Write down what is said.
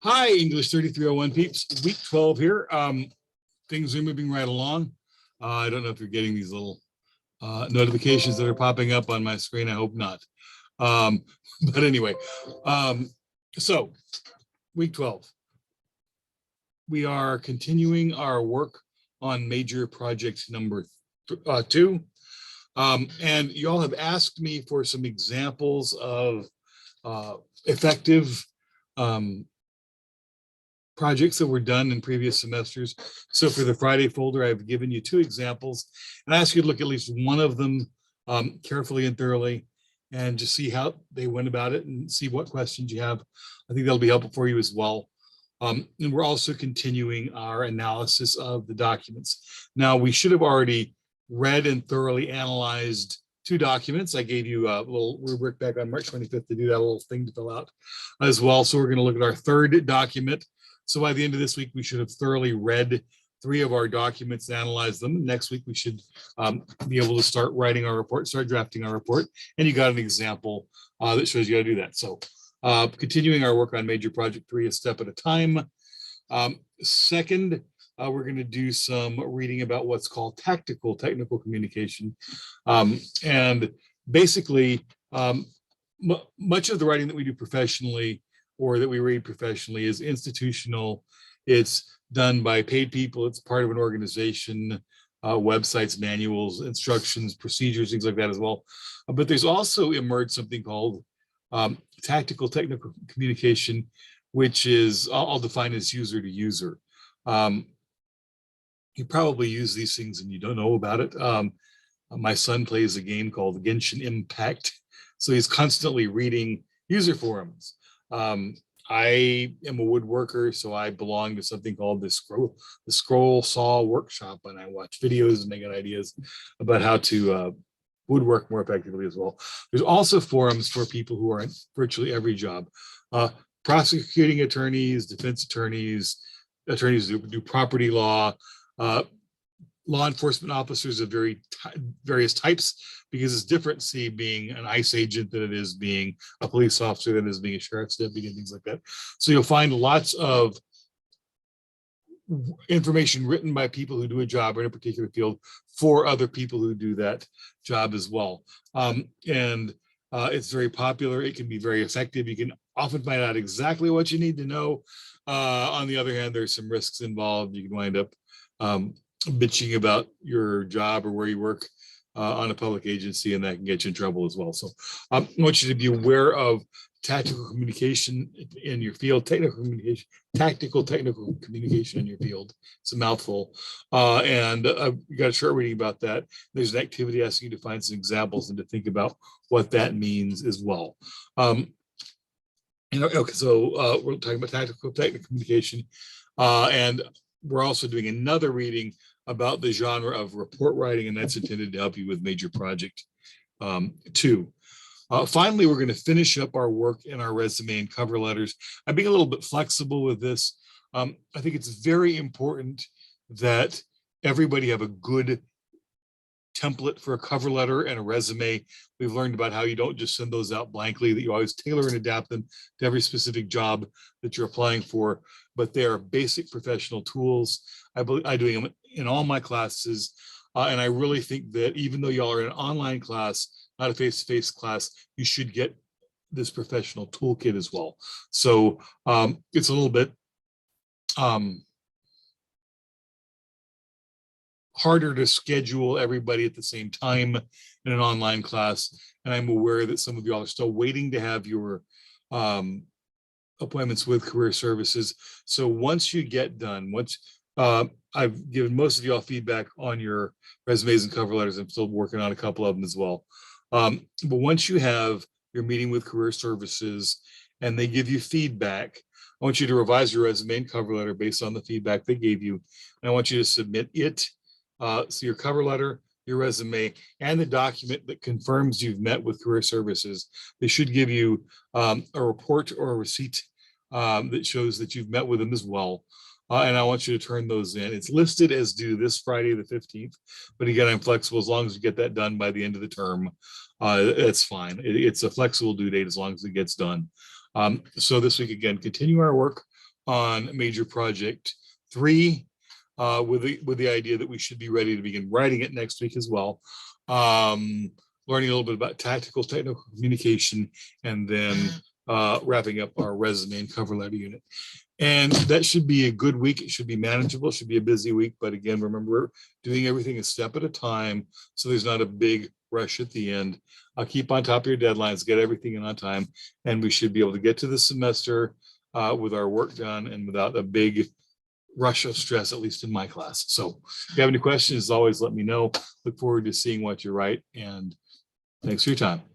Hi, English 3301 peeps. Week 12 here. Things are moving right along. I don't know if you're getting these little notifications that are popping up on my screen. I hope not. Um, but anyway, so week 12. We are continuing our work on major project number 2. And you all have asked me for some examples of effective projects that were done in previous semesters. So for the Friday folder, I've given you 2 examples, and I ask you to look at least one of them carefully and thoroughly and just see how they went about it and see what questions you have. I think that'll be helpful for you as well. And we're also continuing our analysis of the documents. Now, we should have already read and thoroughly analyzed 2 documents. I gave you a little rubric back on March 25th to do that little thing to fill out as well. So we're going to look at our 3rd document. So by the end of this week, we should have thoroughly read 3 of our documents and analyzed them. Next week, we should be able to start writing our report, start drafting our report. And you got an example that shows you how to do that. So continuing our work on major project 3 a step at a time. Second, we're going to do some reading about what's called technical communication. And basically, much of the writing that we do professionally or that we read professionally is institutional. It's done by paid people. It's part of an organization, websites, manuals, instructions, procedures, things like that as well. But there's also emerged something called technical communication, which is, I'll define as user to user. You probably use these things and you don't know about it. My son plays a game called Genshin Impact. So he's constantly reading user forums. I am a woodworker, so I belong to something called the Scroll Saw Workshop, and I watch videos and I get ideas about how to woodwork more effectively as well. There's also forums for people who are in virtually every job. Prosecuting attorneys, defense attorneys, attorneys who do property law, law enforcement officers of various types, because it's different, see, being an ICE agent than it is being a police officer, than it is being a sheriff's deputy and things like that. So you'll find lots of information written by people who do a job in a particular field for other people who do that job as well. It's very popular. It can be very effective. You can often find out exactly what you need to know. On the other hand, there's some risks involved. You can wind up bitching about your job or where you work on a public agency, and that can get you in trouble as well. So I want you to be aware of tactical communication in your field, tactical technical communication in your field. It's a mouthful. You got a short reading about that. There's an activity asking you to find some examples and to think about what that means as well. Okay, so we're talking about technical communication, and we're also doing another reading about the genre of report writing, and that's intended to help you with major project 2. Finally, we're going to finish up our work in our resume and cover letters. I'm being a little bit flexible with this. I think it's very important that everybody have a good template for a cover letter and a resume. We've learned about how you don't just send those out blankly, that you always tailor and adapt them to every specific job that you're applying for, but they are basic professional tools. I do them in all my classes, and I really think that even though y'all are in an online class, not a face-to-face class, you should get this professional toolkit as well. So it's a little bit harder to schedule everybody at the same time in an online class. And I'm aware that some of y'all are still waiting to have your appointments with career services. So once you get done, I've given most of y'all feedback on your resumes and cover letters. I'm still working on a couple of them as well. But once you have your meeting with career services and they give you feedback, I want you to revise your resume and cover letter based on the feedback they gave you. And I want you to submit it. So your cover letter, your resume, and the document that confirms you've met with career services. They should give you a report or a receipt that shows that you've met with them as well. And I want you to turn those in. It's listed as due this Friday, the 15th. But again, I'm flexible. As long as you get that done by the end of the term, it's fine. It's a flexible due date as long as it gets done. So this week, again, continue our work on major project 3, with the idea that we should be ready to begin writing it next week as well. Learning a little bit about technical communication, and then wrapping up our resume and cover letter unit. And that should be a good week. It should be manageable. It should be a busy week. But again, remember, doing everything a step at a time, so there's not a big rush at the end. Keep on top of your deadlines, get everything in on time, and we should be able to get to the semester with our work done and without a big rush of stress, at least in my class. So if you have any questions, always let me know. Look forward to seeing what you write, and thanks for your time.